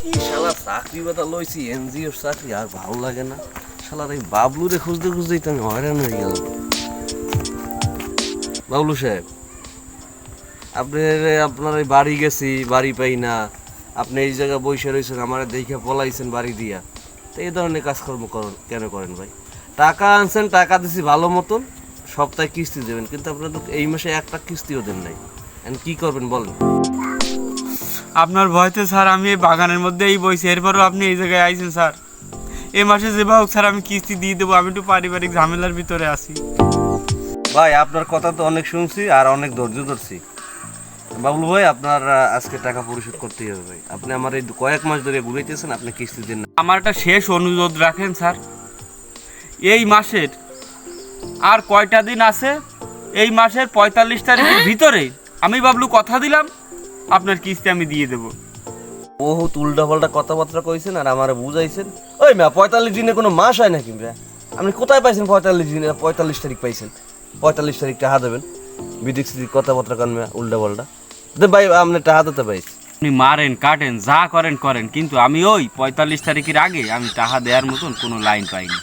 কি শালা চাকরি কথা লইছি, এনজিওর চাকরি আর ভালো লাগে না। শালার এই বাবলুরে খুঁজতে খুঁজতেই তো আমি হয়রান হয়ে গেল। বাবলু সাহেব, আপনার এই বাড়ি গেছি, বাড়ি পাই না। আপনি এই জায়গায় বসে রয়েছেন, আমার দেখে পলাইছেন বাড়ি দিয়া। তো এই ধরনের কাজকর্ম কেন করেন ভাই? টাকা আনছেন, টাকা দিছি ভালো মতন, সপ্তাহে কিস্তি দেবেন, কিন্তু আপনার তো এই মাসে একটা কিস্তিও দেন নাই। এখন কি করবেন বলেন? আপনার ভয়তে স্যার আমি এই বাগানের মধ্যেই বইছি, এরপরও আপনি এই জায়গায় আইছেন স্যার। এই মাসে যে হোক স্যার আমি কিস্তি দিয়ে দেবো, আমি একটু পারিবারিক ঝামেলার ভিতরে আছি। ভাই আপনার কথা তো অনেক শুনছি আর অনেক ধৈর্য ধরছি। বাবলু ভাই, আপনার আজকে টাকা পরিশোধ করতেই হবে ভাই। আপনি আমার এই কয়েক মাস ধরে ঘুরাইতেছেন, আপনি কিস্তি দেন না। আমার একটা শেষ অনুরোধ রাখেন স্যার, এই মাসের আর কয়টা দিন আছে, এই মাসের 45 তারিখের ভিতরে আমি বাবলু কথা দিলাম আপনার কিস্তি আমি দিয়ে দেবো। বহুত উল্টা পাল্টা কথাবার্তা কইছেন আর আমারে বুঝাইছেন। ওই মা 45 দিনে কোনো মাস হয় নাকি ভাই? আপনি কোথায় পাইছেন 45 দিনে? 45 তারিখ পাইছেন, 45 তারিখ টাকা দেবেন। বিদিক সিদিক কথাবার্তা কান উল্টা পাল্টা দে ভাই, আপনি টাকা দিতে পাইছি। আপনি মারেন কাটেন যা করেন করেন, কিন্তু আমি ওই 45 তারিখের আগে আমি টাকা দেওয়ার মতন কোনো লাইন পাইনি।